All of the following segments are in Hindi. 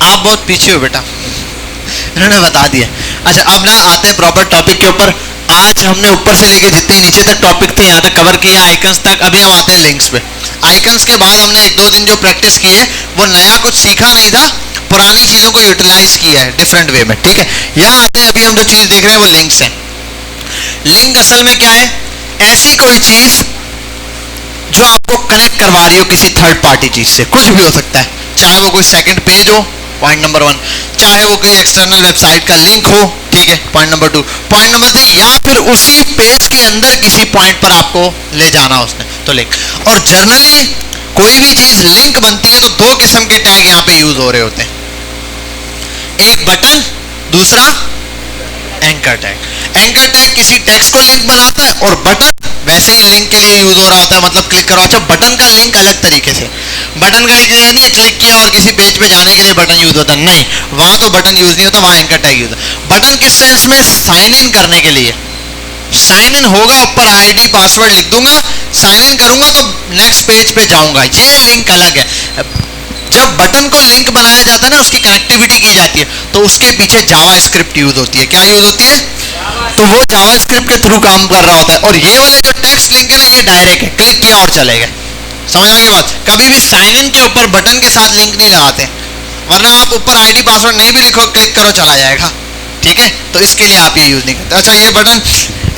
आप बहुत पीछे हो बेटा, इन्होंने बता दिया। अच्छा अब ना आते हैं प्रॉपर टॉपिक के ऊपर। आज हमने ऊपर से लेके जितने नीचे तक टॉपिक थे यहाँ तक कवर किया, आइकन्स तक। अभी हम आते हैं लिंक्स पे। आइकन्स के बाद हमने 1-2 दिन जो प्रैक्टिस की है वो नया कुछ सीखा नहीं था, पुरानी चीज़ों को यूटिलाइज किया है डिफरेंट वे में, ठीक है। यहाँ आते हैं, अभी हम जो चीज़ देख रहे हैं वो लिंक्स है। लिंक असल में क्या है? ऐसी कोई चीज़ जो आपको कनेक्ट करवा रही हो किसी थर्ड पार्टी चीज़ से, कुछ भी हो सकता है, चाहे वो कोई सेकंड पेज हो, पॉइंट नंबर 1, चाहे वो कोई एक्सटर्नल वेबसाइट का लिंक हो, ठीक है, पॉइंट नंबर 2, पॉइंट नंबर 3, या फिर उसी पेज के अंदर किसी पॉइंट पर आपको ले जाना उसने, तो लिंक। और जनरली कोई भी चीज लिंक बनती है तो 2 किस्म के टैग यहाँ पे यूज हो रहे होते हैं, एक बटन, दूसरा एंकर टैग। एंकर टैग किसी टेक्स्ट को लिंक बनाता है और बटन वैसे ही लिंक के लिए यूज हो रहा होता है, मतलब क्लिक करो। अच्छा बटन का लिंक अलग तरीके से, बटन का ये नहीं है क्लिक किया और किसी पेज पे जाने के लिए बटन यूज होता है, नहीं, वहां तो बटन यूज नहीं होता, वहां एंकर टैग यूज होता है। बटन किस सेंस में? साइन इन करने के लिए, साइन इन होगा, ऊपर आईडी पासवर्ड लिख दूंगा, साइन इन करूंगा तो नेक्स्ट पेज पे जाऊंगा, ये लिंक अलग है। जब बटन को लिंक बनाया जाता है ना, उसकी कनेक्टिविटी की जाती है, तो उसके पीछे जावास्क्रिप्ट यूज होती है। क्या यूज होती है? तो वो जावास्क्रिप्ट के थ्रू काम कर रहा होता है। और ये वाले जो टेक्स्ट लिंक है ना, ये डायरेक्ट है, क्लिक किया और चले गए। समझ आ गई बात? कभी भी साइन इन के ऊपर बटन के साथ लिंक नहीं लगाते, वरना आप ऊपर आईडी पासवर्ड नहीं भी लिखो, क्लिक करो चला जाएगा, ठीक है। तो इसके लिए आप ये यूज नहीं करते। अच्छा ये बटन,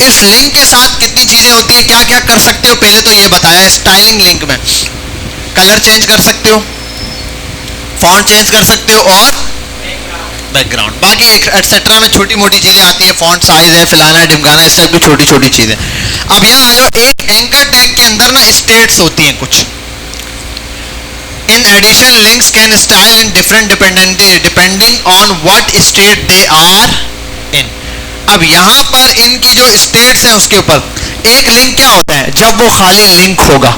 इस लिंक के साथ कितनी चीजें होती है, क्या क्या कर सकते हो, पहले तो ये बताया। स्टाइलिंग लिंक में कलर चेंज कर सकते हो, फॉन्ट चेंज कर सकते हो और बैकग्राउंड, बाकी एटसेट्रा में छोटी मोटी चीजें आती है, फॉन्ट साइज है, फलाना है ढिमकाना है, सब की छोटी छोटी चीजें। अब यहाँ आ जाओ, एक एंकर टैग के अंदर ना स्टेट्स होती हैं कुछ। In addition links can style in different depending on what state they are in. अब यहाँ पर इनकी जो स्टेट्स हैं उसके ऊपर, एक लिंक क्या होता है? जब वो खाली लिंक होगा,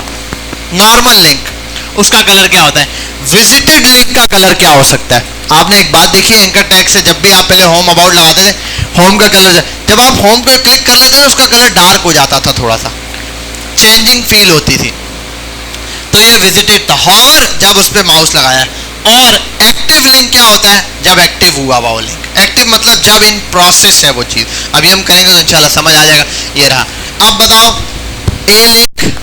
नॉर्मल लिंक, उसका कलर क्या होता है? विजिटेड लिंक का कलर क्या हो सकता है? आपने एक बात देखी एंकर टैग से, जब भी आप पहले होम अबाउट लगाते थे, होम का कलर, जब आप होम पे क्लिक कर लेते थे उसका कलर डार्क हो जाता था, थोड़ा सा चेंजिंग फील होती थी, तो ये विजिटेड था। हॉवर जब उस पर माउस लगाया। और एक्टिव लिंक क्या होता है? जब एक्टिव हुआ वो लिंक। एक्टिव मतलब जब इन प्रोसेस है वो चीज। अभी हम करेंगे तो इंशाल्लाह समझ आ जाएगा। ये रहा। अब बताओ, ए लिंक,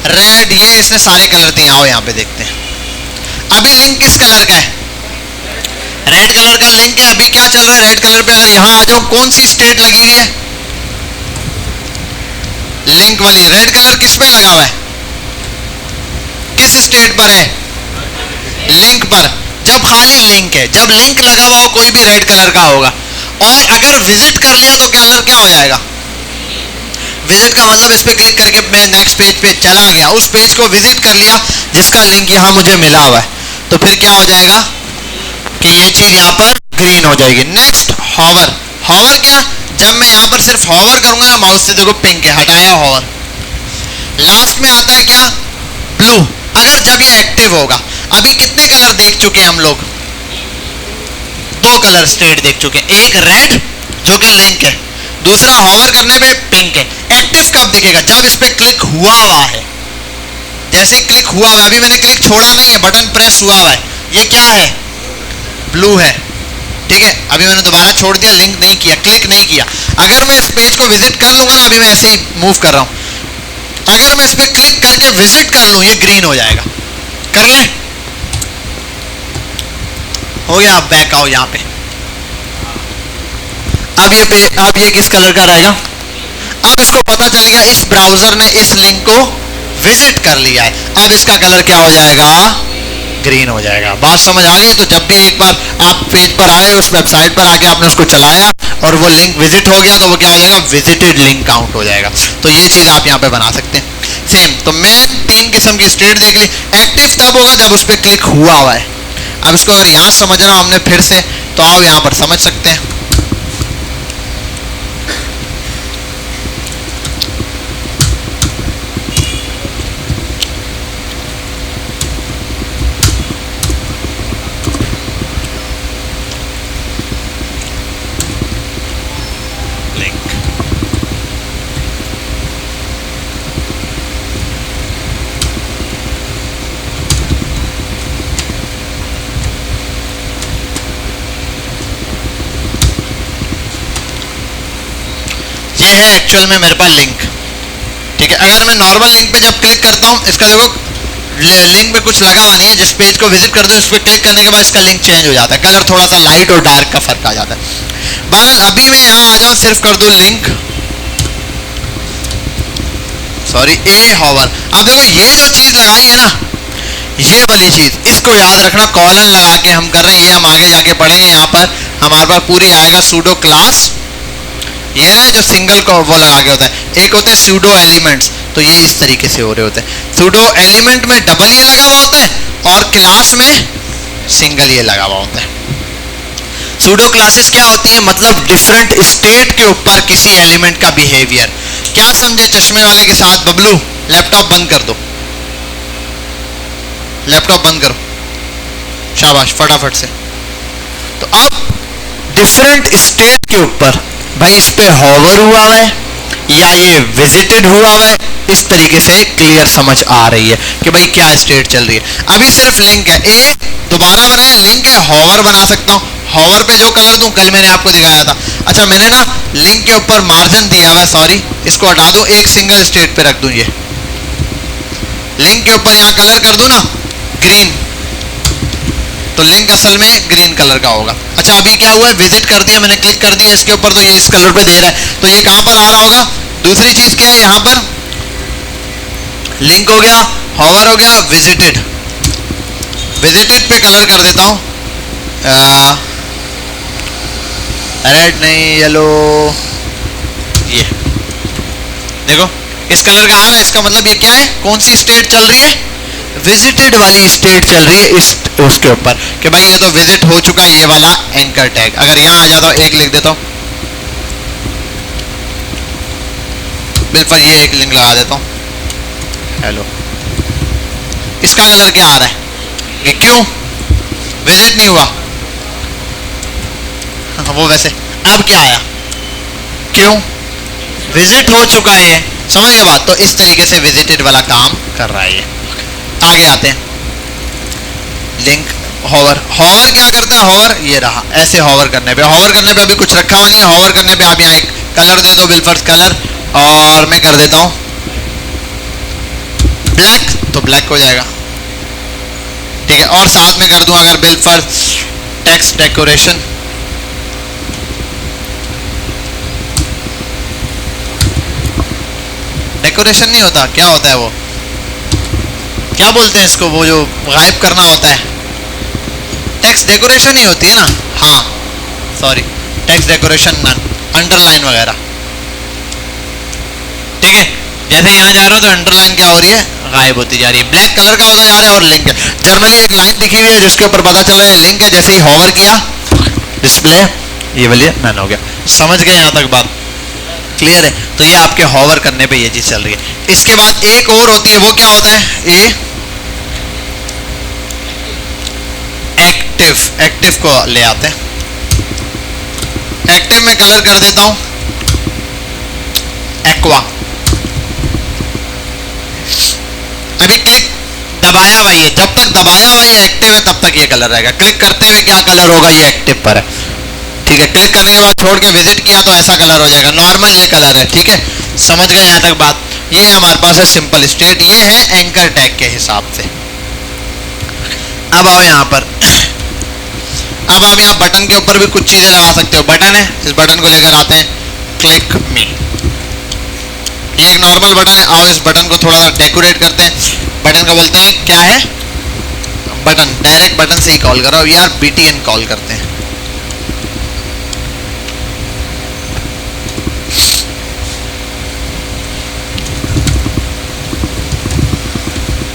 रेड, ये इसने सारे कलर दिए। आओ यहाँ पे देखते हैं। अभी लिंक किस कलर का है? रेड कलर का लिंक है। अभी क्या चल रहा है? रेड कलर पे। अगर यहाँ आ जाऊं, कौन सी स्टेट लगी हुई है? लिंक वाली। रेड कलर किस पे लगा हुआ है? किस स्टेट पर है? लिंक पर। जब खाली लिंक है, जब लिंक लगा हुआ हो कोई भी रेड कलर का होगा। और अगर विजिट कर लिया तो कलर क्या हो जाएगा? विजिट का मतलब इस पे क्लिक करके मैं नेक्स्ट पेज पे चला गया, उस पेज को विजिट कर लिया जिसका लिंक यहाँ मुझे मिला हुआ है, तो फिर क्या हो जाएगा कि ये चीज यहाँ पर ग्रीन हो जाएगी। Next hover. हॉवर क्या? जब मैं यहाँ पर सिर्फ हॉवर करूंगा ना माउस से, देखो पिंक है, हटाया हॉवर। लास्ट में आता है क्या? ब्लू। अगर जब ये एक्टिव होगा। अभी कितने कलर देख चुके हैं हम लोग? 2 कलर स्टेट देख चुके हैं। एक रेड जो कि लिंक है, दूसरा हॉवर करने पे पिंक है। एक्टिव कब दिखेगा? जब इस पे क्लिक हुआ हुआ है। जैसे क्लिक हुआ हुआ है, अभी मैंने क्लिक छोड़ा नहीं है, बटन प्रेस हुआ हुआ है, ये क्या है? ब्लू है, ठीक है। अभी मैंने दोबारा छोड़ दिया, लिंक नहीं किया, क्लिक नहीं किया। अगर मैं इस पेज को विजिट कर लूंगा ना, अभी मैं ऐसे ही मूव कर रहा हूं, अगर मैं इस पे क्लिक करके विजिट कर लूं, ये ग्रीन हो जाएगा। कर ले, हो गया। आप बैक आओ यहाँ पे। अब ये किस कलर का रहेगा? अब इसको पता चल गया इस ब्राउजर ने इस लिंक को विजिट कर लिया है। अब इसका कलर क्या हो जाएगा? ग्रीन हो जाएगा। बात समझ आ गई? तो जब भी एक बार आप पेज पर आए, उस वेबसाइट पर आके आपने उसको चलाया और वो लिंक विजिट हो गया, तो वो क्या हो जाएगा? विजिटेड लिंक काउंट हो जाएगा। तो ये चीज आप यहाँ पे बना सकते हैं। सेम। तो मैं 3 किस्म की स्टेट देख ली। एक्टिव तब होगा जब उस पर क्लिक हुआ हुआ है। अब इसको अगर यहाँ समझना हमने फिर से, तो आओ यहाँ पर समझ सकते हैं। ये है एक्चुअल में मेरे पास लिंक, ठीक है। अगर मैं नॉर्मल लिंक पे जब क्लिक करता हूँ, इसका देखो लिंक पे कुछ लगा हुआ नहीं है, जिस पेज को विजिट कर दो इस पर क्लिक करने के बाद इसका लिंक चेंज हो जाता है, कलर थोड़ा सा लाइट और डार्क का फर्क आ जाता है। बहरहाल अभी मैं यहाँ आ जाऊँ, सिर्फ कर दूँ लिंक, सॉरी ए हॉवर। अब देखो ये जो चीज लगाई है ना, ये वाली चीज, इसको याद रखना, कॉलन लगा के हम कर रहे हैं, ये हम आगे जाके पढ़ेंगे। यहाँ पर हमारे पास पूरी आएगा सूडो क्लास, ये ना जो सिंगल को वो लगा के होता है, एक होते हैं सूडो एलिमेंट्स, तो ये इस तरीके से हो रहे होते हैं। सूडो एलिमेंट में डबल ये लगा हुआ होता है और क्लास में सिंगल ये लगा हुआ होता है। सूडो क्लासेस क्या होती है, मतलब डिफरेंट स्टेट के ऊपर किसी एलिमेंट का बिहेवियर। क्या समझे चश्मे वाले के साथ बबलू? लैपटॉप बंद कर दो, लैपटॉप बंद करो, शाबाश, फटाफट से। तो अब डिफरेंट स्टेट के ऊपर भाई इस पे हॉवर हुआ है या ये विजिटेड हुआ है, इस तरीके से क्लियर समझ आ रही है कि भाई क्या स्टेट चल रही है। अभी सिर्फ लिंक है, ए दोबारा बनाया, लिंक है, हॉवर बना सकता हूँ, हॉवर पे जो कलर दूं, कल मैंने आपको दिखाया था। अच्छा मैंने ना लिंक के ऊपर मार्जिन दिया हुआ है, सॉरी इसको हटा दूं, एक सिंगल स्टेट पे रख दूं, ये लिंक के ऊपर यहाँ कलर कर दूं ना ग्रीन, तो लिंक असल में ग्रीन कलर का होगा। अच्छा अभी क्या हुआ है, विजिट कर दिया मैंने, क्लिक कर दिया इसके ऊपर, तो ये इस कलर पे दे रहा है, तो ये कहां पर आ रहा होगा। दूसरी चीज क्या है, यहां पर लिंक हो गया, हॉवर हो गया, विजिटेड, विजिटेड पे कलर कर देता हूं, रेड नहीं येलो, ये देखो इस कलर का आ रहा है, इसका मतलब ये क्या है, कौन सी स्टेट चल रही है, विजिटेड वाली स्टेट चल रही है इस उसके ऊपर, कि भाई ये तो विजिट हो चुका है ये वाला एंकर टैग। अगर यहां आ जाता हूं, एक लिख देता हूं, बिल्कुल ये एक लिंक लगा देता हूं, हेलो, इसका कलर क्या आ रहा है, कि क्यों विजिट नहीं हुआ, वो वैसे अब क्या आया, क्यों विजिट हो चुका है, समझ गए बात। तो इस तरीके से विजिटेड वाला काम कर रहा है ये। आगे आते हैं, लिंक हॉवर, हॉवर क्या करता है, हॉवर ये रहा, ऐसे हॉवर करने पे, हॉवर करने पे अभी कुछ रखा हुआ नहीं है, हॉवर करने पे आप यहाँ एक कलर दे दो, बिलफर्स कलर, और मैं कर देता हूँ ब्लैक, तो ब्लैक हो जाएगा, ठीक है। और साथ में कर दूं अगर बिलफर्स टेक्स्ट डेकोरेशन, डेकोरेशन नहीं होता, क्या होता है वो, क्या बोलते हैं इसको, वो जो गायब करना होता है, टेक्स्ट डेकोरेशन ही होती है ना, हाँ sorry, text decoration none, underline वगैरह, ठीक है। जैसे यहाँ जा रहा हूँ तो अंडरलाइन क्या हो रही है, गायब होती जा रही है, ब्लैक कलर का होता जा रहा है, और लिंक है, जर्नली एक लाइन लिखी हुई है जिसके ऊपर पता चल रहा है लिंक है, जैसे ही हॉवर किया डिस्प्ले ये वाली नन हो गया। समझ गए यहाँ तक बात क्लियर है। तो ये आपके हॉवर करने पे ये चीज चल रही है। इसके बाद एक और होती है, वो क्या होता है, ये एक्टिव, एक्टिव को ले आते हैं, एक्टिव में कलर कर देता हूं एक्वा। अभी क्लिक दबाया हुआ है, जब तक दबाया हुआ ये एक्टिव है तब तक ये कलर रहेगा, क्लिक करते हुए क्या कलर होगा, ये एक्टिव पर है, ठीक है। क्लिक करने के बाद छोड़ के विजिट किया तो ऐसा कलर हो जाएगा, नॉर्मल ये कलर है, ठीक है। समझ गए यहाँ तक बात। ये हमारे पास है सिंपल स्टेट, ये है एंकर टैग के हिसाब से। अब आओ यहाँ पर, अब आप यहाँ बटन के ऊपर भी कुछ चीजें लगा सकते हो, बटन है, इस बटन को लेकर आते हैं, क्लिक मी, ये एक नॉर्मल बटन है। आओ इस बटन को थोड़ा सा डेकोरेट करते हैं, बटन का बोलते हैं क्या है, बटन, डायरेक्ट बटन से ही कॉल करो यार, BTN कॉल करते हैं।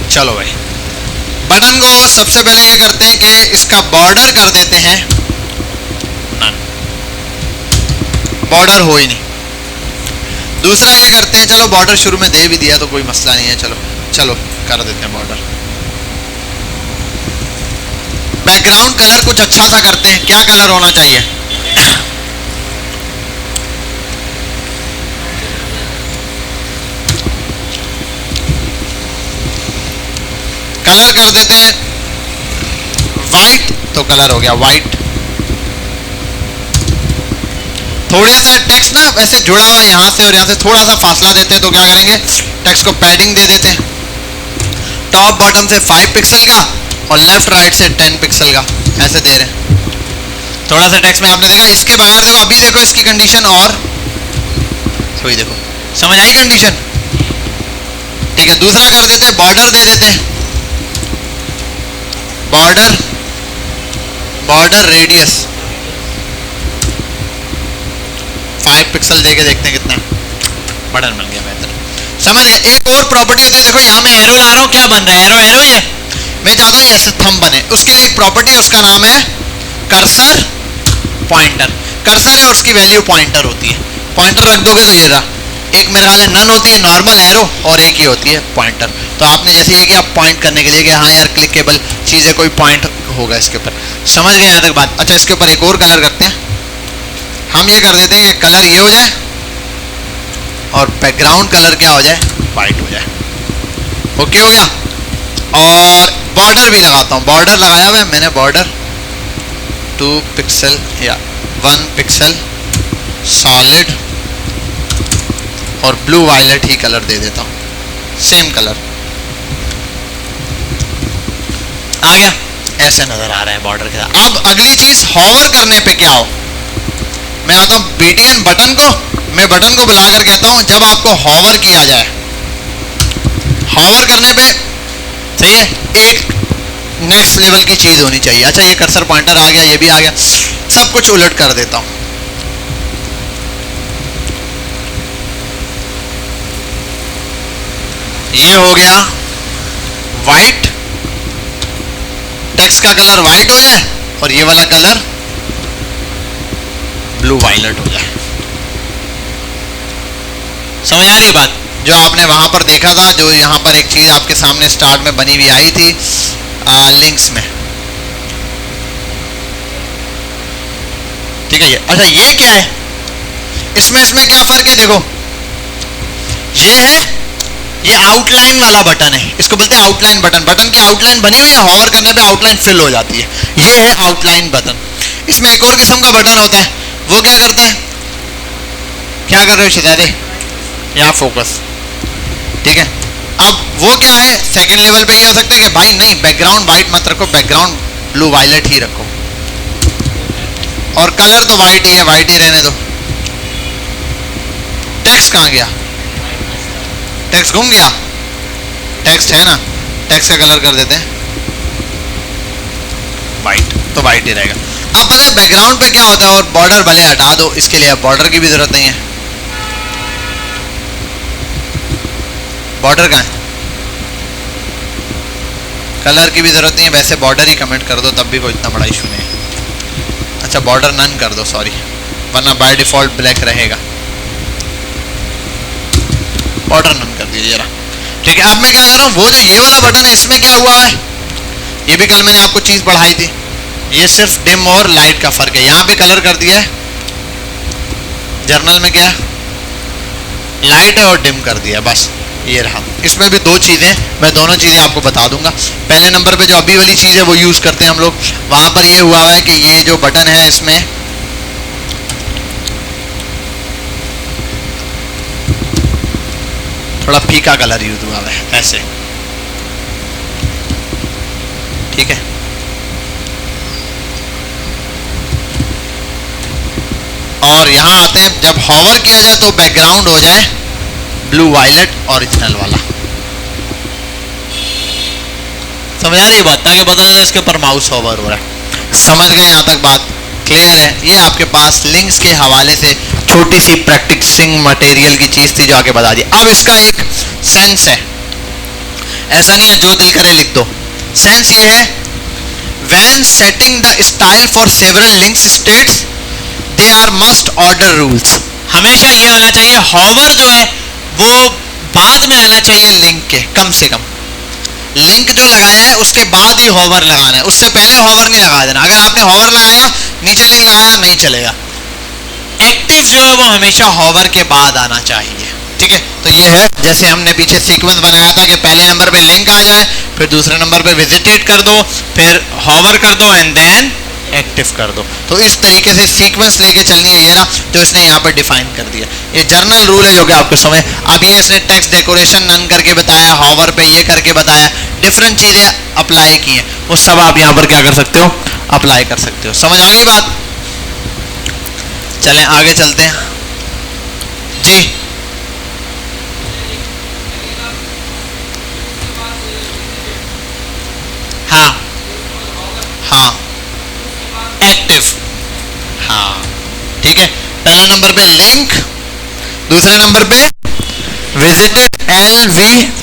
चलो भाई, बटन को सबसे पहले ये करते हैं कि इसका बॉर्डर कर देते हैं नन, बॉर्डर हो ही नहीं। दूसरा ये करते हैं, चलो बॉर्डर शुरू में दे भी दिया तो कोई मसला नहीं है, चलो चलो कर देते हैं बॉर्डर। बैकग्राउंड कलर कुछ अच्छा सा करते हैं, क्या कलर होना चाहिए, कलर कर देते हैं वाइट, तो कलर हो गया वाइट। थोड़ा सा टेक्स्ट ना वैसे जुड़ा हुआ है यहाँ से और यहाँ से थोड़ा सा फासला देते हैं, तो क्या करेंगे टेक्स्ट को पैडिंग दे देते हैं। टॉप बॉटम से 5 पिक्सल का और लेफ्ट राइट से 10 पिक्सल का ऐसे दे रहे हैं। थोड़ा सा टेक्स्ट में आपने देखा। इसके बगैर देखो, अभी देखो इसकी कंडीशन और वही देखो, समझ आई कंडीशन? ठीक है, दूसरा कर देते हैं, बॉर्डर दे देते हैं। बॉर्डर रेडियस 5 पिक्सल देके देखते हैं कितना बटन बन गया बेहतर। समझ गए? एक और प्रॉपर्टी होती है, देखो यहाँ मैं एरो ला रहा हूँ, क्या बन रहा है? एरो एरो ये मैं चाहता हूँ ऐसे थंब बने, उसके लिए एक प्रॉपर्टी है, उसका नाम है कर्सर पॉइंटर। कर्सर है, उसकी वैल्यू पॉइंटर होती है। पॉइंटर रख दोगे तो ये रहा, एक मेरे ख्याल है नन होती है नॉर्मल एरो, और एक ही होती है पॉइंटर। तो आपने जैसे ये कि आप पॉइंट करने के लिए कि हाँ यार क्लिकेबल चीज़ है, कोई पॉइंट होगा इसके ऊपर। समझ गए यहाँ तक बात? अच्छा, इसके ऊपर एक और कलर करते हैं। हम ये कर देते हैं कि कलर ये हो जाए और बैकग्राउंड कलर क्या हो जाए, वाइट हो जाए। ओके हो गया? और बॉर्डर भी लगाता हूँ, बॉर्डर लगाया हुआ है मैंने, बॉर्डर 2 पिक्सल या 1 पिक्सल सॉलिड और ब्लू वायलेट ही कलर दे देता हूँ, सेम कलर आ गया। ऐसे नजर आ रहा है बॉर्डर के साथ। अब अगली चीज, हॉवर करने पे क्या हो, मैं आता हूँ BTN बटन को, मैं बटन को बुलाकर कहता हूँ जब आपको हॉवर किया जाए, हॉवर करने पे सही है, एक नेक्स्ट लेवल की चीज होनी चाहिए। अच्छा, ये कर्सर पॉइंटर आ गया, ये भी आ गया, सब कुछ उलट कर देता हूं। ये हो गया वाइट, टेक्स्ट का कलर वाइट हो जाए और ये वाला कलर ब्लू वायलेट हो जाए। समझ आ रही बात? जो आपने वहां पर देखा था, जो यहां पर एक चीज आपके सामने स्टार्ट में बनी हुई आई थी लिंक्स में, ठीक है ये। अच्छा, ये क्या है? इसमें क्या फर्क है? देखो, ये है, ये आउटलाइन वाला बटन है, इसको बोलते हैं आउटलाइन बटन। बटन की आउटलाइन बनी हुई है, हॉवर करने पे आउटलाइन फिल हो जाती है, ये है आउटलाइन बटन। इसमें एक और किस्म का बटन होता है, वो क्या करता है? क्या कर रहे हो शिदादे? यहाँ फोकस, ठीक है। अब वो क्या है, सेकंड लेवल पे ये हो सकता है कि भाई नहीं, बैकग्राउंड वाइट मत रखो, बैकग्राउंड ब्लू वायलेट ही रखो, और कलर तो वाइट ही है, वाइट ही रहने दो। टेक्स्ट कहाँ गया? टेक्स्ट घूम गया? टेक्स्ट है ना, टेक्स्ट का कलर कर देते हैं वाइट, तो वाइट ही रहेगा। अब पता है बैकग्राउंड पे क्या होता है, और बॉर्डर भले हटा दो, इसके लिए अब बॉर्डर की भी जरूरत नहीं है। बॉर्डर कहाँ है? कलर की भी जरूरत नहीं है, वैसे बॉर्डर ही कमेंट कर दो, तब भी कोई इतना बड़ा इशू नहीं है। अच्छा, बॉर्डर नन कर दो, सॉरी, वरना बाय डिफॉल्ट ब्लैक रहेगा। बॉर्डर नन कर दीजिए जरा, ठीक है। अब मैं क्या कर रहा हूँ, वो जो ये वाला बटन है, इसमें क्या हुआ है, ये भी कल मैंने आपको चीज पढ़ाई थी, ये सिर्फ डिम और लाइट का फर्क है। यहाँ पे कलर कर दिया है, जर्नल में क्या है, लाइट है और डिम कर दिया, बस ये रहा। इसमें भी दो चीजें, मैं दोनों चीजें आपको बता दूंगा। पहले नंबर पे जो अभी वाली चीज है वो यूज करते हैं हम लोग, वहां पर ये हुआ है कि ये जो बटन है इसमें थोड़ा फीका कलर यूज हुआ है, ऐसे, ठीक है। और यहां आते हैं, जब हॉवर किया जाए तो बैकग्राउंड हो जाए ब्लू वायलेट ओरिजिनल वाला। समझ आ रही बात? ताकि पता चले इसके ऊपर माउस हॉवर हो रहा है। समझ गए? यहां तक बात क्लियर है? ये आपके पास लिंक्स के हवाले से छोटी सी प्रैक्टिसिंग मटेरियल की चीज थी जो आगे बता दी। अब इसका एक सेंस है, ऐसा नहीं है जो दिल करे लिख दो। सेंस ये है, when setting the style for several links states they are must order rules. हमेशा ये होना चाहिए, हॉवर जो है वो बाद में आना चाहिए लिंक के, कम से कम लिंक जो लगाया है उसके बाद ही हॉवर लगाना है, उससे पहले हॉवर नहीं लगा देना। अगर आपने हॉवर लगाया, नीचे लिंक लगाया, नहीं चलेगा। एक्टिव जो है वो हमेशा हॉवर के बाद आना चाहिए, ठीक है। तो ये है, जैसे हमने पीछे सीक्वेंस बनाया था कि पहले नंबर पे लिंक आ जाए, फिर दूसरे नंबर पे विजिटेट कर दो, फिर हॉवर कर दो एंड देन एक्टिव कर दो। तो इस तरीके से सीक्वेंस लेके चलनी है। ये ना जो इसने यहाँ पर डिफाइन कर दिया, ये जर्नल रूल है जो कि आपको समझ। अब ये इसने टेक्स्ट डेकोरेशन नन करके बताया, हॉवर पे ये करके बताया, डिफरेंट चीज़ें अप्लाई की हैं, वो सब आप यहाँ पर क्या कर सकते हो, अप्लाई कर सकते हो। समझ आ गई बात? चलें आगे चलते हैं जी। हाँ हाँ एक्टिव, हाँ ठीक है। पहला नंबर पे लिंक, दूसरे नंबर पे विजिटेड LV,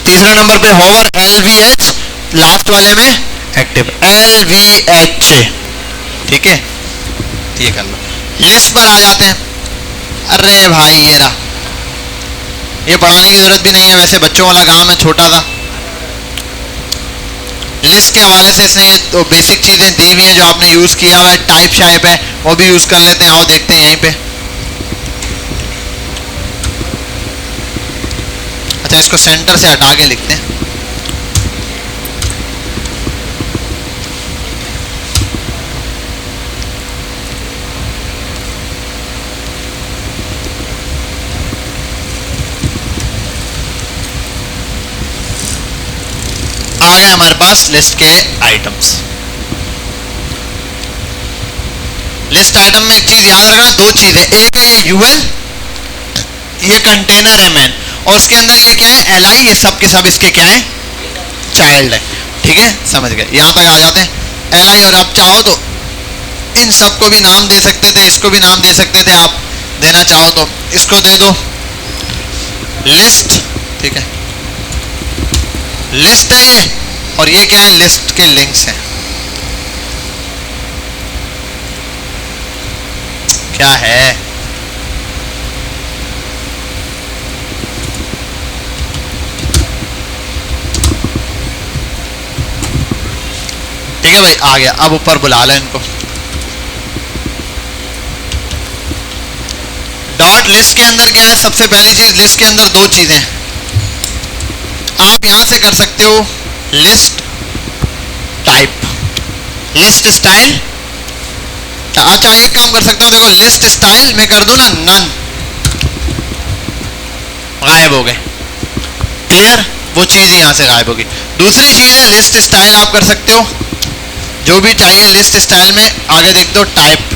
तीसरे नंबर पे होवर LVH, लास्ट वाले में एक्टिव LVH, ठीक है। ये कर लो। लिस्ट पर आ जाते हैं। अरे भाई ये रहा, ये पढ़ाने की जरूरत भी नहीं है, वैसे बच्चों वाला काम है, छोटा था। लिस्ट के हवाले से इसने तो बेसिक चीज़ें दी हुई हैं जो आपने यूज़ किया हुआ है। टाइप शाइप है वो भी यूज़ कर लेते हैं। आओ देखते हैं यहीं पे। अच्छा इसको सेंटर से हटा के लिखते हैं। आ गए हमारे पास लिस्ट के आइटम्स। लिस्ट आइटम में एक चीज याद रखना, दो चीजें, एक है ये यूएल, ये कंटेनर है मैन, और उसके अंदर ये क्या है एल आई, ये सब के सब इसके क्या है, चाइल्ड है। ठीक है समझ गए, यहां तक आ जाते हैं। एल आई, और आप चाहो तो इन सब को भी नाम दे सकते थे, इसको भी नाम दे सकते थे, आप देना चाहो तो इसको दे दो लिस्ट। ठीक है लिस्ट है ये, और ये क्या है, लिस्ट के लिंक्स हैं। क्या है, ठीक है भाई आ गया। अब ऊपर बुला लो इनको। डॉट लिस्ट के अंदर क्या है, सबसे पहली चीज लिस्ट के अंदर दो चीजें आप यहां से कर सकते हो, लिस्ट टाइप, लिस्ट स्टाइल। अच्छा एक काम कर सकता हूं, देखो लिस्ट स्टाइल में कर दूं ना नन, गायब हो गए, क्लियर, वो चीज यहां से गायब होगी। दूसरी चीज है लिस्ट स्टाइल, आप कर सकते हो जो भी चाहिए लिस्ट स्टाइल में, आगे देख दो टाइप,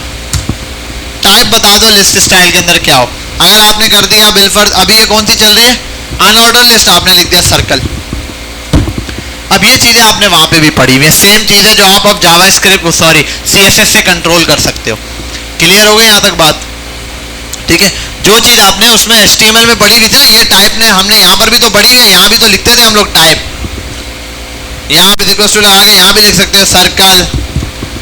टाइप बता दो लिस्ट स्टाइल के अंदर क्या हो। अगर आपने कर दिया बिलफर्ज, अभी ये कौन सी चल रही है, अनऑर्डर लिस्ट, आपने लिख दिया सर्कल। अब ये चीजें आपने वहां पे भी पढ़ी हुई है, सेम चीज है जो आप अब जावास्क्रिप्ट सॉरी सीएसएस से कंट्रोल कर सकते हो। क्लियर हो गई यहां तक बात? ठीक है, जो चीज आपने उसमें एचटीएमएल में पढ़ी हुई थी ना, ये टाइप ने हमने यहाँ पर भी तो पढ़ी हुई है, यहाँ भी तो लिखते थे हम लोग टाइप। यहाँ पे इक्वल टू लगा के यहाँ भी लिख सकते हो सर्कल,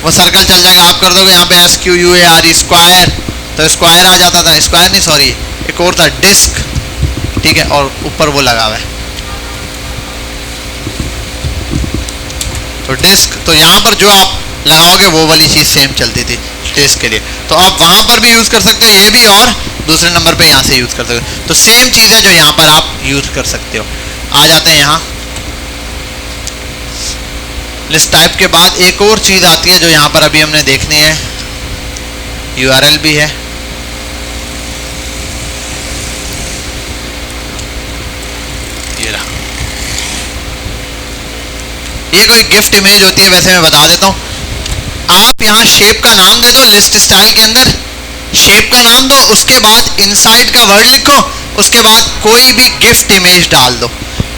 वो सर्कल चल जाएगा। आप कर दोगे यहाँ पे SQUAR स्क्वायर, तो स्क्वायर आ जाता था, स्क्वायर नहीं सॉरी एक और था डिस्क। ठीक है, और ऊपर वो लगा हुआ है तो डिस्क, तो यहाँ पर जो आप लगाओगे वो वाली चीज़ सेम चलती थी डिस्क के लिए, तो आप वहाँ पर भी यूज़ कर सकते हो ये भी, और दूसरे नंबर पे यहाँ से यूज़ कर सकते हो। तो सेम चीज़ है जो यहाँ पर आप यूज़ कर सकते हो। आ जाते हैं यहाँ लिस्ट टाइप के बाद एक और चीज़ आती है जो यहाँ पर अभी हमने देखनी है, URL भी है। ये रहा, ये कोई गिफ्ट इमेज होती है, वैसे मैं बता देता हूँ। आप यहाँ शेप का नाम दे दो, लिस्ट स्टाइल के अंदर शेप का नाम दो, उसके बाद इनसाइड का वर्ड लिखो, उसके बाद कोई भी गिफ्ट इमेज डाल दो।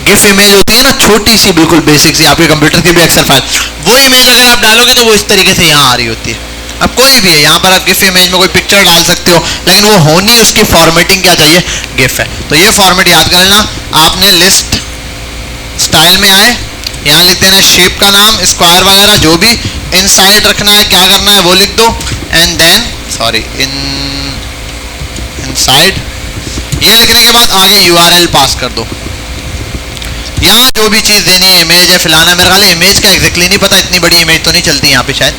गिफ इमेज होती है ना छोटी सी, बिल्कुल बेसिक सी, आपके कंप्यूटर की भी एक्सेल फाइल, वो इमेज अगर आप डालोगे तो वो इस तरीके से यहाँ आ रही होती है। अब कोई भी है, यहाँ पर आप गिफ इमेज में कोई पिक्चर डाल सकते हो, लेकिन वो होनी उसकी फॉर्मेटिंग क्या चाहिए, गिफ है। तो ये फॉर्मेट याद कर लेना। आपने लिस्ट स्टाइल में आए, यहाँ लिख देना शेप का नाम, स्क्वायर वगैरह जो भी, इनसाइड रखना है, क्या करना है वो लिख दो, एंड देन सॉरी इनसाइड, ये लिखने के बाद आगे URL पास कर दो। यहाँ जो भी चीज़ देनी है, इमेज है फिलाना, मेरे ख्याल इमेज का एग्जैक्टली नहीं पता, इतनी बड़ी इमेज तो नहीं चलती यहाँ पे शायद,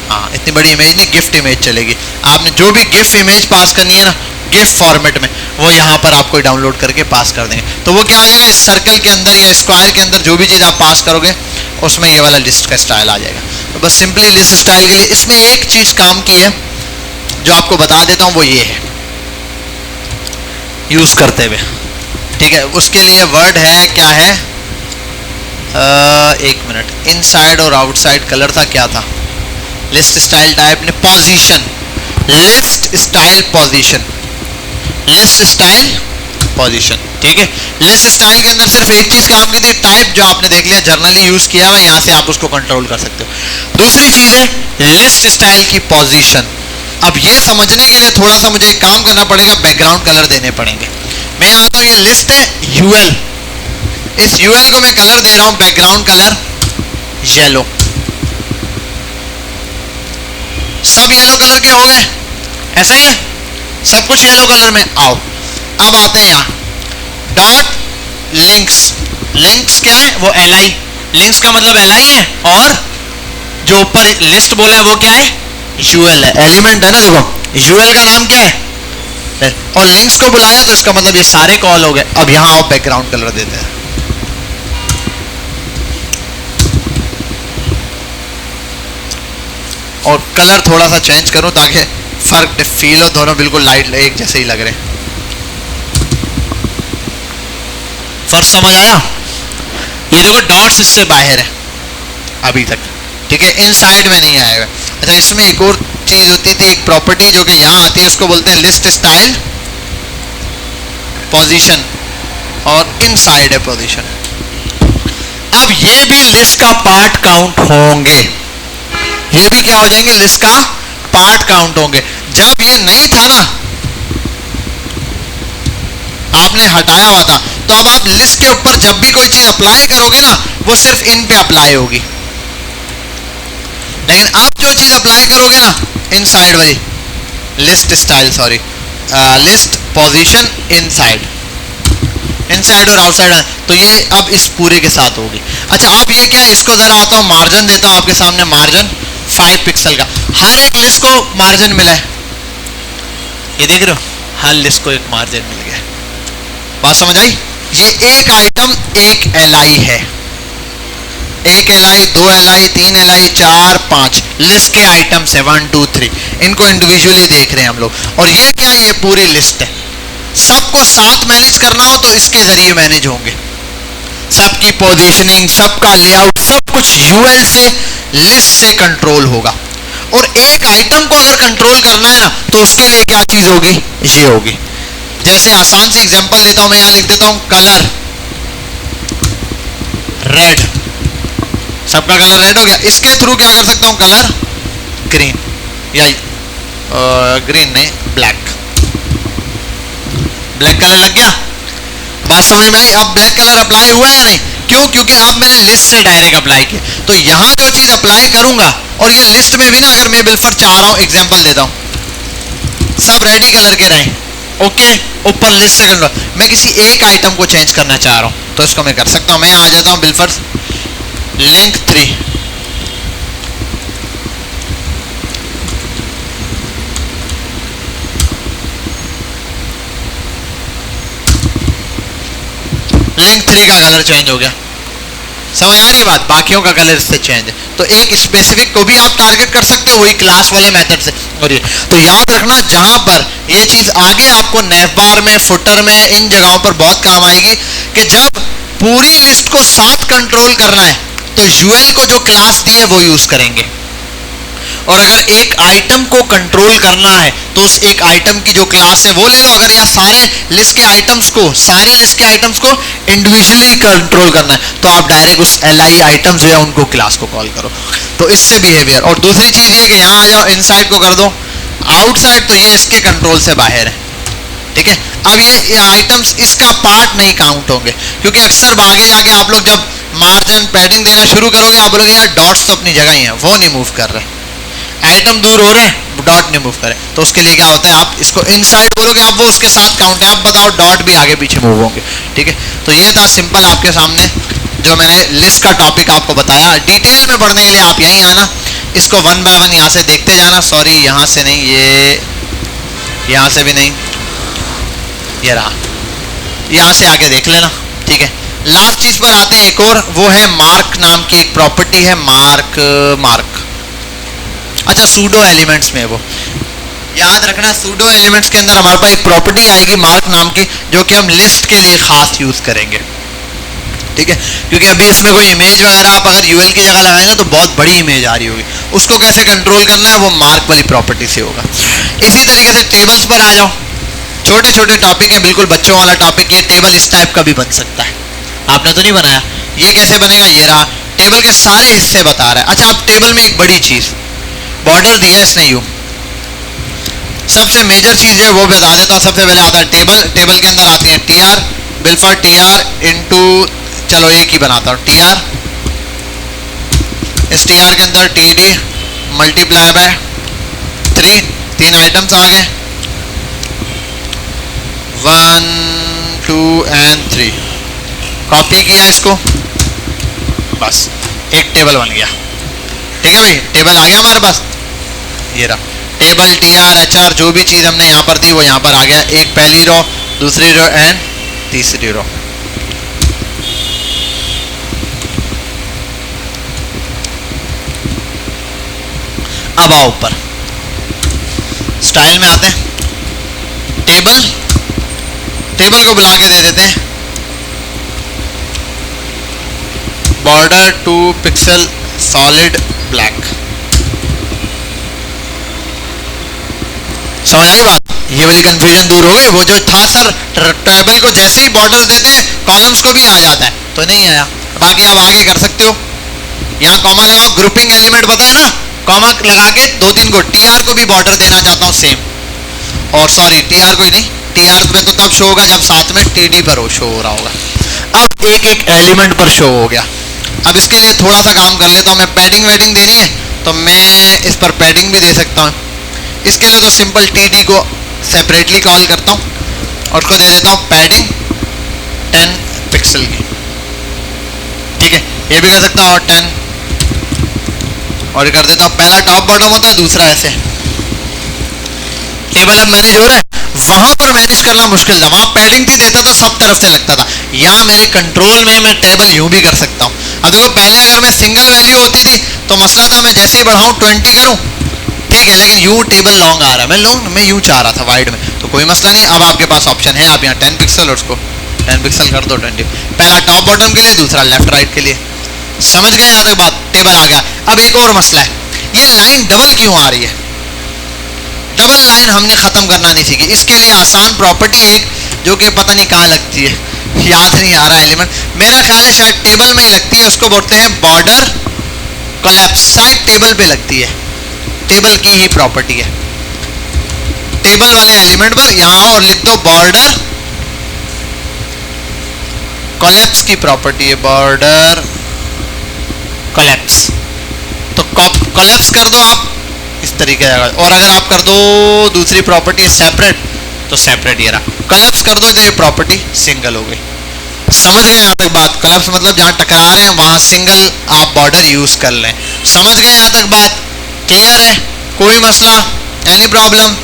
हाँ इतनी बड़ी इमेज नहीं, गिफ्ट इमेज चलेगी। आपने जो भी गिफ्ट इमेज पास करनी है ना गिफ्ट फॉर्मेट में, वो यहाँ पर आपको डाउनलोड करके पास कर देंगे, तो वो क्या आ जाएगा, इस सर्कल के अंदर या स्क्वायर के अंदर जो भी चीज़ आप पास करोगे उसमें ये वाला लिस्ट का स्टाइल आ जाएगा। तो बस सिंपली लिस्ट स्टाइल के लिए इसमें एक चीज काम की है जो आपको बता देता हूं, वो ये है यूज करते हुए, ठीक है। उसके लिए वर्ड है, क्या है, एक मिनट, इनसाइड और आउटसाइड कलर था, क्या था, लिस्ट स्टाइल टाइप ने position, list style position, list style position, ठीक है। लिस्ट स्टाइल के अंदर सिर्फ एक चीज काम की थी, टाइप जो आपने देख लिया जर्नली यूज किया हुआ, यहां से आप उसको कंट्रोल कर सकते हो। दूसरी चीज है लिस्ट स्टाइल की पोजीशन। अब ये समझने के लिए थोड़ा सा मुझे एक काम करना पड़ेगा, बैकग्राउंड कलर देने पड़ेंगे। मैं यहां आता हूं, ये लिस्ट है यूएल, इस यूएल को मैं कलर दे रहा हूं बैकग्राउंड कलर येलो। सब येलो कलर के हो गए, ऐसा ही है, सब कुछ येलो कलर में। आओ अब आते हैं यहां, डॉट लिंक्स, लिंक्स क्या है, वो एलआई, लिंक्स का मतलब एलआई है, और जो ऊपर लिस्ट बोला है वो क्या है, यूएल है, एलिमेंट है ना, देखो यूएल का नाम क्या है, और लिंक्स को बुलाया तो इसका मतलब ये सारे कॉल हो गए। अब यहां आप बैकग्राउंड कलर देते हैं, और कलर थोड़ा सा चेंज करूं ताकि फर्क फील हो, दोनों बिल्कुल लाइट एक जैसे ही लग रहे हैं। फर्क समझ आया? ये देखो डॉट्स इससे बाहर है अभी तक, ठीक है, इनसाइड में नहीं आया हुआ। अच्छा, इसमें एक और चीज होती थी, एक प्रॉपर्टी जो कि यहां आती है, उसको बोलते हैं लिस्ट स्टाइल पोजीशन, और इनसाइड है पोजीशन। अब ये भी लिस्ट का पार्ट काउंट होंगे, ये भी क्या हो जाएंगे, लिस्ट का पार्ट काउंट होंगे। जब ये नहीं था ना, आपने हटाया हुआ था, तो अब आप लिस्ट के ऊपर जब भी कोई चीज अप्लाई करोगे ना, वो सिर्फ इन पे अप्लाई होगी। लेकिन अब जो चीज अप्लाई करोगे ना, इनसाइड वाली list style, sorry list position inside, inside और आउटसाइड, तो ये अब इस पूरे के साथ होगी। अच्छा, अब ये क्या है, इसको जरा आता हूं मार्जिन देता हूं आपके सामने, मार्जिन 5 पिक्सल का। हर एक लिस्ट को मार्जिन मिला है, ये देख रहे हो, हर लिस्ट को एक मार्जिन मिल गया। बात समझ आई? ये एक आइटम एक एलआई है, एक एलआई, 2 एलआई, 3 एलआई, 4, 5 लिस्ट के आइटम्स है, 1 2 3, इनको इंडिविजुअली देख रहे हैं हम लोग। और ये क्या है, ये पूरी लिस्ट है। सबको साथ मैनेज करना हो तो इसके जरिए मैनेज होंगे, सबकी पोजीशनिंग, सबका लेआउट, सब कुछ यूएल से, लिस्ट से कंट्रोल होगा। और एक आइटम को अगर कंट्रोल करना है ना, तो उसके लिए क्या चीज होगी, ये होगी। जैसे आसान सी एग्जांपल देता हूं, मैं यहां लिख देता हूं कलर रेड, सबका कलर रेड हो गया। इसके थ्रू क्या कर सकता हूं, कलर ग्रीन, या ग्रीन नहीं, ब्लैक, ब्लैक कलर लग गया। बात समझ में आई? अब ब्लैक कलर अप्लाई हुआ या नहीं? क्यों? क्योंकि अब मैंने लिस्ट से डायरेक्ट अप्लाई किया। तो यहां जो चीज अप्लाई करूंगा, और ये लिस्ट में भी ना, अगर मैं बिल्फर चाह रहा हूं, एग्जांपल देता हूं, सब रेडी कलर के रहे, ओके, ऊपर लिस्ट से कंट्रोल, मैं किसी एक आइटम को चेंज करना चाह रहा हूं, तो इसको मैं कर सकता हूं। मैं आ जाता हूं बिल्फर लिंक 3, लिंक 3 का कलर चेंज हो गया। समझ आ रही बात? बाकियों का कलर इससे चेंज है। तो एक स्पेसिफिक को भी आप टारगेट कर सकते हो वही क्लास वाले मेथड से। और ये तो याद रखना, जहां पर ये चीज आगे आपको नेव बार में, फुटर में, इन जगहों पर बहुत काम आएगी, कि जब पूरी लिस्ट को साथ कंट्रोल करना है तो यूएल को जो क्लास दी है वो यूज करेंगे। और अगर एक आइटम को कंट्रोल करना है तो उस एक आइटम की जो क्लास है वो ले लो। अगर यहाँ सारे लिस्ट के आइटम्स को, सारी लिस्ट के आइटम्स को इंडिविजुअली कंट्रोल करना है, तो आप डायरेक्ट उस एलआई आइटम्स जो है उनको क्लास को कॉल करो। तो इससे बिहेवियर। और दूसरी चीज ये कि यहाँ आ जाओ, इनसाइड को कर दो आउटसाइड, तो ये इसके कंट्रोल से बाहर है, ठीक है। अब ये आइटम्स इसका पार्ट नहीं काउंट होंगे, क्योंकि अक्सर आगे जाके आप लोग जब मार्जिन पैडिंग देना शुरू करोगे, आप बोलोगे यार डॉट्स तो अपनी जगह ही है, वो नहीं मूव कर रहे, आइटम दूर हो रहे हैं, डॉट नहीं मूव करे। तो उसके लिए क्या होता है, आप इसको इनसाइड बोलोगे, आप वो उसके साथ काउंट है, आप बताओ डॉट भी आगे पीछे मूव होंगे, ठीक है। तो ये था सिंपल आपके सामने जो मैंने लिस्ट का टॉपिक आपको बताया। डिटेल में पढ़ने के लिए आप यहीं आना, इसको 1 बाय 1 यहाँ से देखते जाना। सॉरी, यहाँ से नहीं, ये यहाँ से भी नहीं, ये रहा, यहाँ से आके देख लेना, ठीक है। लास्ट चीज पर आते हैं, एक और, वो है मार्क नाम की एक प्रॉपर्टी है, मार्क। अच्छा सूडो एलिमेंट्स में वो याद रखना, सूडो एलिमेंट्स के अंदर हमारे पास एक प्रॉपर्टी आएगी मार्क नाम की, जो कि हम लिस्ट के लिए खास यूज करेंगे, ठीक है। क्योंकि अभी इसमें कोई इमेज वगैरह आप अगर यूएल की जगह लगाएंगे तो बहुत बड़ी इमेज आ रही होगी, उसको कैसे कंट्रोल करना है वो मार्क वाली प्रॉपर्टी से होगा। इसी तरीके से टेबल्स पर आ जाओ, छोटे छोटे टॉपिक है, बिल्कुल बच्चों वाला टॉपिक। ये टेबल इस टाइप का भी बन सकता है, आपने तो नहीं बनाया, ये कैसे बनेगा, ये रहा टेबल के सारे हिस्से बता रहा है। अच्छा अब टेबल में एक बड़ी चीज, बॉर्डर दिया इसने यू, सबसे मेजर चीज है वो बता देता हूँ। सबसे पहले आता है टेबल, टेबल के अंदर आती है T R, bill for T R into, चलो एक ही बनाता हूँ टी आर, इस टी आर के अंदर T D multiply by 3, 3 items आ गए, 1 2 एंड 3, कॉपी किया इसको, बस एक टेबल बन गया, ठीक है भाई। टेबल आ गया हमारे पास, ये रहा table, T R H R, जो भी चीज़ हमने यहाँ पर दी वो यहाँ पर आ गया, एक पहली रो, दूसरी रो एंड तीसरी रो। अब आओ ऊपर स्टाइल में आते हैं, टेबल, टेबल को बुला के दे देते हैं बॉर्डर 2 पिक्सल सॉलिड ब्लैक। समझ आई बात, ये वाली कंफ्यूजन दूर हो गई। वो जो था सर टेबल को जैसे ही बॉर्डर देते हैं कॉलम्स को भी आ जाता है, तो नहीं आया, बाकी आप आगे कर सकते हो। यहाँ कॉमा लगाओ, ग्रुपिंग एलिमेंट पता है ना, कॉमा लगा के 2-3 को, टी आर को भी बॉर्डर देना चाहता हूँ सेम, और सॉरी टी आर को ही नहीं, टी आर पे तो तब शो होगा जब साथ में टी डी पर शो हो रहा होगा। अब एक एक एलिमेंट पर शो हो गया। अब इसके लिए थोड़ा सा काम कर लेता हूँ, मैं पैडिंग वेडिंग देनी है तो मैं इस पर पैडिंग भी दे सकता हूँ। इसके लिए तो सिंपल टी डी को सेपरेटली कॉल करता हूँ और उसको दे देता हूँ पैडिंग 10 पिक्सल की, ठीक है। ये भी कर सकता हूँ 10, और ये कर देता हूँ, पहला टॉप बॉटम होता है, दूसरा ऐसे। टेबल अब मैनेज हो रहा है, वहां पर मैनेज करना मुश्किल था, वहां पैडिंग थी, देता था सब तरफ से लगता था। यहाँ मेरे कंट्रोल में मैं टेबल यूं भी कर सकता हूँ। अब देखो पहले अगर मैं सिंगल वैल्यू होती थी तो मसला था, मैं जैसे ही बढ़ाऊं 20 करूं, ठीक है, लेकिन यूं टेबल लॉन्ग आ रहा है, मैं यूं चाह रहा था वाइड में, तो कोई मसला नहीं। अब आपके पास ऑप्शन है, आप यहाँ 10 पिक्सल और उसको 10 पिक्सल कर दो 20, पहला टॉप बॉटम के लिए, दूसरा लेफ्ट राइट के लिए। समझ गए यहाँ तक बात, टेबल आ गया। अब एक और मसला है, ये लाइन डबल क्यों आ रही है, डबल लाइन हमने खत्म करना नहीं सीखी। इसके लिए आसान प्रॉपर्टी एक, जो कि पता नहीं कहाँ लगती है, याद नहीं आ रहा एलिमेंट, मेरा ख्याल है शायद टेबल में ही लगती है, उसको बोलते हैं बॉर्डर कोलैप्स, शायद टेबल पे लगती है, टेबल की ही प्रॉपर्टी है। टेबल वाले एलिमेंट पर यहां और लिख दो बॉर्डर कोलैप्स की प्रॉपर्टी है, बॉर्डर कोलैप्स। तो कोलैप्स कर दो आप इस तरीके से, और अगर आप कर दो दूसरी प्रॉपर्टी सेपरेट, तो सेपरेट ये रहा, कोलैप्स कर दो तो ये प्रॉपर्टी सिंगल हो गई। समझ गए यहाँ तक बात, कोलैप्स मतलब जहां टकरा रहे हैं वहां सिंगल आप बॉर्डर यूज कर लें। समझ गए यहाँ तक बात, क्लियर है, कोई मसला, एनी प्रॉब्लम?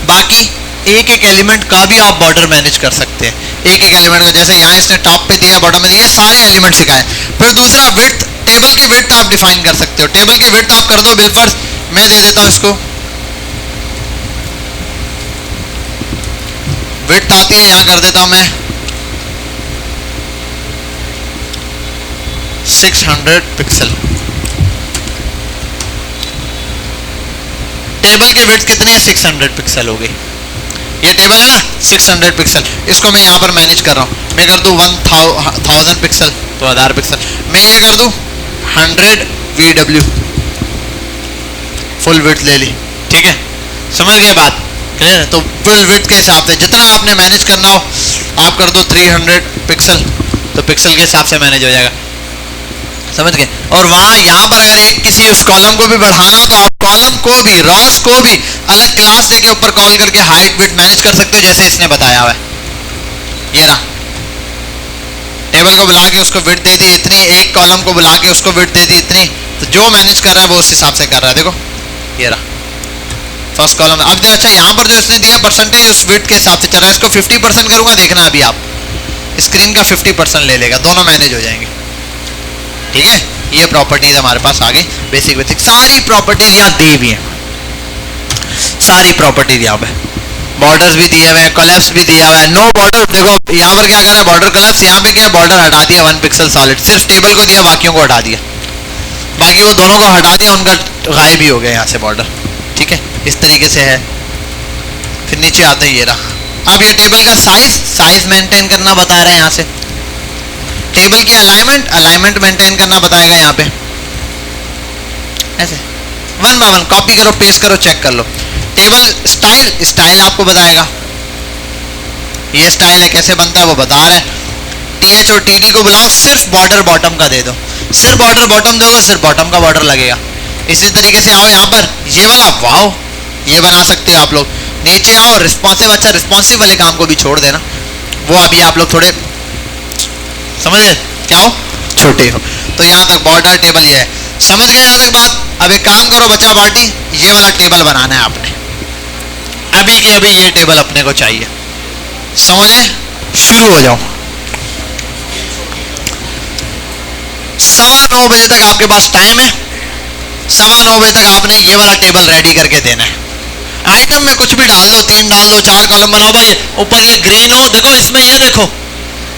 बाकी एक एक एलिमेंट का भी आप बॉर्डर मैनेज कर सकते हैं, एक एक एलिमेंट का, जैसे यहाँ इसने टॉप पे दिया, बॉटम में दिया, सारे एलिमेंट सिखाए। फिर दूसरा विड्थ, टेबल की विड्थ आप डिफाइन कर सकते हो, टेबल की विड्थ आप कर दो बिलफर्स, मैं दे देता हूँ इसको, विड्थ आती है यहाँ कर देता हूँ मैं 600 पिक्सल। टेबल की विड्थ कितनी है, 600 पिक्सल हो गई। ये टेबल है ना 600 पिक्सल, इसको मैं यहाँ पर मैनेज कर रहा हूँ, मैं कर दूँ 1000 पिक्सल तो 1000 पिक्सल, मैं ये कर दूँ 100 VW, फुल विड्थ ले ली, ठीक है। समझ गए बात, क्लियर है। तो फुल विड्थ के हिसाब से जितना आपने मैनेज करना हो आप कर दो 300 पिक्सल, तो पिक्सल के हिसाब से मैनेज हो जाएगा, समझ गए। और वहाँ यहाँ पर अगर एक किसी उस कॉलम को भी बढ़ाना हो तो आप कॉलम को भी, रॉस को भी अलग क्लास देके ऊपर कॉल करके हाइट विड्थ मैनेज कर सकते हो, जैसे इसने बताया हुआ है। ये रहा, टेबल को बुला के उसको विड्थ दे दी इतनी, एक कॉलम को बुला के उसको विड्थ दे दी इतनी, तो जो मैनेज कर रहा है वो उस हिसाब से कर रहा है। देखो ये रहा फर्स्ट कॉलम। अब अच्छा यहाँ पर जो इसने दिया परसेंटेज उस विड्थ के हिसाब से चल रहा है, इसको 50% करूंगा, देखना अभी आप स्क्रीन का 50% ले लेगा, दोनों मैनेज हो जाएंगे, ठीक है। ये प्रॉपर्टीज हमारे पास आ गई बेसिक बेसिक, सारी प्रॉपर्टीज यहाँ दी हुई हैं, सारी प्रॉपर्टीज यहाँ पे, बॉर्डर्स भी दिए हुए हैं, कोलैप्स भी दिया हुआ है, नो बॉर्डर। देखो यहाँ पर क्या करा, बॉर्डर कोलैप्स, यहाँ पे क्या बॉर्डर हटा दिया 1 पिक्सल सॉलिड, सिर्फ टेबल को दिया, बाकियों को हटा दिया, बाकी वो दोनों को हटा दिया, उनका गायब ही हो गया यहाँ से बॉर्डर। ठीक है, इस तरीके से है। फिर नीचे आते ही ये रहा। अब ये टेबल का साइज मेंटेन करना बता रहे हैं यहाँ से, टेबल की अलाइनमेंट मेंटेन करना बताएगा यहाँ पे, ऐसे 1 बाय 1 कॉपी करो, पेस्ट करो, चेक कर लो। टेबल स्टाइल आपको बताएगा, ये स्टाइल है, कैसे बनता है वो बता रहा है। TH और TD को बुलाओ, सिर्फ बॉर्डर बॉटम का दे दो, सिर्फ बॉर्डर बॉटम दोगे, सिर्फ बॉटम का बॉर्डर लगेगा। इसी तरीके से आओ यहाँ पर, ये वाला वाओ, ये बना सकते हो आप लोग। नीचे आओ, रिस्पॉन्सिव, अच्छा रिस्पॉन्सिव वाले काम को भी छोड़ देना, वो अभी आप लोग थोड़े समझ गए, क्या हो, छोटे हो। तो यहाँ तक बॉर्डर टेबल ये है, समझ गए यहाँ तक बात। अब एक काम करो बच्चा पार्टी, ये वाला टेबल बनाना है आपने, अभी के अभी ये टेबल अपने को चाहिए, समझे, शुरू हो जाओ। 9:15 बजे तक आपके पास टाइम है, 9:15 बजे तक आपने ये वाला टेबल रेडी करके देना है। आइटम में कुछ भी डाल दो, 3 डाल दो, 4 कॉलम बनाओ भाई। ऊपर ये ग्रीन हो, देखो इसमें ये देखो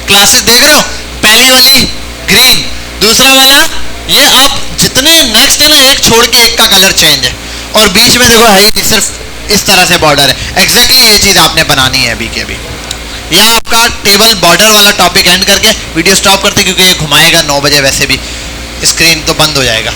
क्लासेस देख रहे हो, पहली वाली ग्रीन, दूसरा वाला ये, आप जितने नेक्स्ट है ना, एक छोड़ के एक का कलर चेंज है, और बीच में देखो है कि सिर्फ इस तरह से बॉर्डर है। एग्जैक्टली ये चीज आपने बनानी है अभी के अभी। यहाँ आपका टेबल बॉर्डर वाला टॉपिक एंड करके वीडियो स्टॉप करते, क्योंकि ये घुमाएगा 9 बजे, वैसे भी स्क्रीन तो बंद हो जाएगा।